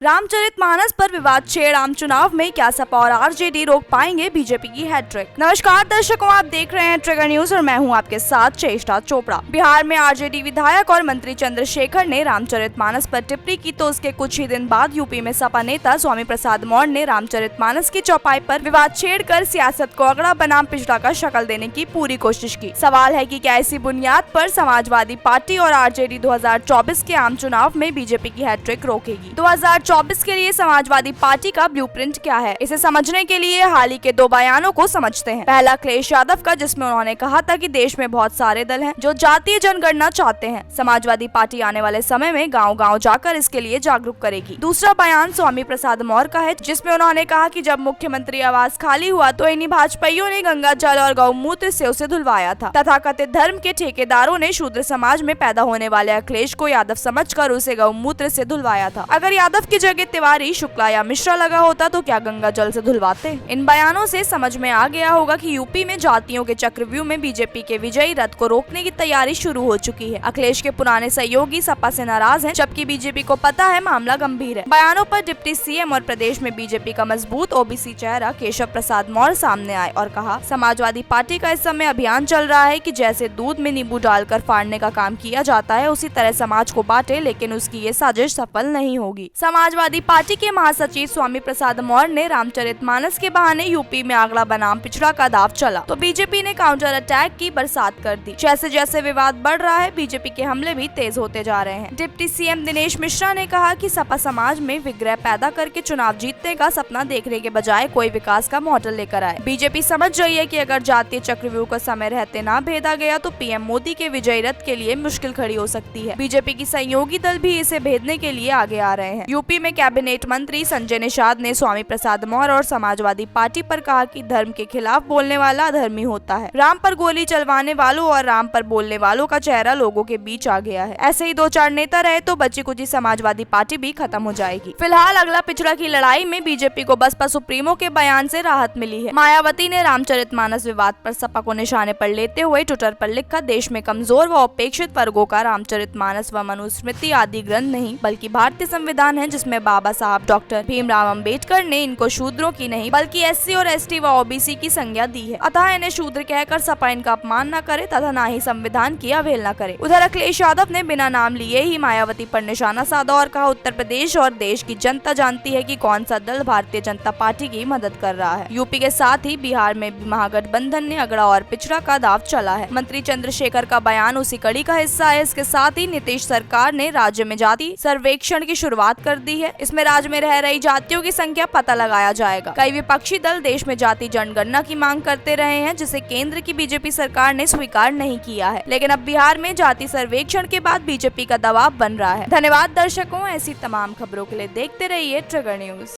रामचरितमानस पर विवाद छेड़ आम चुनाव में क्या सपा और आरजेडी रोक पाएंगे बीजेपी की हैट्रिक। नमस्कार दर्शकों, आप देख रहे हैं ट्रिगर न्यूज और मैं हूं आपके साथ चेष्टा चोपड़ा। बिहार में आरजेडी विधायक और मंत्री चंद्रशेखर ने रामचरितमानस पर टिप्पणी की तो उसके कुछ ही दिन बाद यूपी में सपा नेता स्वामी प्रसाद मौर्य ने रामचरितमानस की चौपाई पर विवाद छेड़कर सियासत को अगड़ा बनाम पिछड़ा का शक्ल देने की पूरी कोशिश की। सवाल है कि क्या इसी बुनियाद पर समाजवादी पार्टी और आरजेडी 2024 के आम चुनाव में बीजेपी की हैट्रिक रोकेगी। 2024 के लिए समाजवादी पार्टी का ब्लूप्रिंट क्या है, इसे समझने के लिए हाल ही के दो बयानों को समझते हैं। पहला अखिलेश यादव का, जिसमें उन्होंने कहा था कि देश में बहुत सारे दल हैं जो जातीय जनगणना चाहते हैं। समाजवादी पार्टी आने वाले समय में गांव-गांव जाकर इसके लिए जागरूक करेगी। दूसरा बयान स्वामी प्रसाद मौर्य का है, जिसमें उन्होंने कहा कि जब मुख्यमंत्री आवास खाली हुआ तो इन्हीं भाजपाइयों ने गंगा जल और गौमूत्र से उसे धुलवाया था। तथाकथित धर्म के ठेकेदारों ने शूद्र समाज में पैदा होने वाले अखिलेश को यादव समझकर उसे गौमूत्र से धुलवाया था। अगर यादव की जगह तिवारी, शुक्ला या मिश्रा लगा होता तो क्या गंगा जल से धुलवाते। इन बयानों से समझ में आ गया होगा कि यूपी में जातियों के चक्रव्यूह में बीजेपी के विजयी रथ को रोकने की तैयारी शुरू हो चुकी है। अखिलेश के पुराने सहयोगी सपा से नाराज हैं, जबकि बीजेपी को पता है मामला गंभीर है। बयानों पर डिप्टी सीएम और प्रदेश में बीजेपी का मजबूत ओबीसी चेहरा केशव प्रसाद मौर्य सामने आए और कहा, समाजवादी पार्टी का इस समय अभियान चल रहा है कि जैसे दूध में नींबू डालकर फाड़ने का काम किया जाता है, उसी तरह समाज को बांटे, लेकिन उसकी ये साजिश सफल नहीं होगी। समाजवादी पार्टी के महासचिव स्वामी प्रसाद मौर्य ने रामचरितमानस के बहाने यूपी में आगड़ा बनाम पिछड़ा का दाव चला तो बीजेपी ने काउंटर अटैक की बरसात कर दी। जैसे जैसे विवाद बढ़ रहा है, बीजेपी के हमले भी तेज होते जा रहे हैं। डिप्टी सीएम दिनेश मिश्रा ने कहा कि सपा समाज में विग्रह पैदा करके चुनाव जीतने का सपना देखने के बजाय कोई विकास का मॉडल लेकर आए। बीजेपी समझ रही है कि अगर जातीय चक्रव्यूह को समय रहते न भेदा गया तो पीएम मोदी के विजयी रथ के लिए मुश्किल खड़ी हो सकती है। बीजेपी की सहयोगी दल भी इसे भेदने के लिए आगे आ रहे हैं। यूपी में कैबिनेट मंत्री संजय निषाद ने स्वामी प्रसाद मौर्य और समाजवादी पार्टी पर कहा कि धर्म के खिलाफ बोलने वाला अधर्मी होता है। राम पर गोली चलवाने वालों और राम पर बोलने वालों का चेहरा लोगों के बीच आ गया है। ऐसे ही दो चार नेता रहे तो बची कुची समाजवादी पार्टी भी खत्म हो जाएगी। फिलहाल अगला पिछड़ा की लड़ाई में बीजेपी को बसपा सुप्रीमो के बयान से राहत मिली है। मायावती ने रामचरितमानस विवाद पर सपा को निशाने पर लेते हुए ट्विटर पर लिखा, देश में कमजोर व उपेक्षित वर्गों का रामचरितमानस व मनुस्मृति आदि ग्रंथ नहीं बल्कि भारतीय संविधान है, जिसमें बाबा साहब डॉक्टर भीमराव अंबेडकर ने इनको शूद्रों की नहीं बल्कि एससी और एसटी व ओबीसी की संज्ञा दी है। अतः इन्हें शूद्र कहकर सपा इनका अपमान न करे तथा न ही संविधान की अवहेलना करे। उधर अखिलेश यादव ने बिना नाम लिए ही मायावती पर निशाना साधा और कहा, उत्तर प्रदेश और देश की जनता जानती है कि कौन सा दल भारतीय जनता पार्टी की मदद कर रहा है। यूपी के साथ ही बिहार में भी महागठबंधन ने अगड़ा और पिछड़ा का दाव चला है। मंत्री चंद्रशेखर का बयान उसी कड़ी का हिस्सा है। इसके साथ ही नीतीश सरकार ने राज्य में जाति सर्वेक्षण की शुरुआत कर दी है। इसमें राज्य में रह रही जातियों की संख्या पता लगाया जाएगा। कई विपक्षी दल देश में जाति जनगणना की मांग करते रहे हैं, जिसे केंद्र की बीजेपी सरकार ने स्वीकार नहीं किया है, लेकिन अब बिहार में जाति सर्वेक्षण के बाद बीजेपी का दबाव बन रहा है। धन्यवाद दर्शकों, ऐसी तमाम खबरों के लिए देखते रहिए ट्रिगर न्यूज।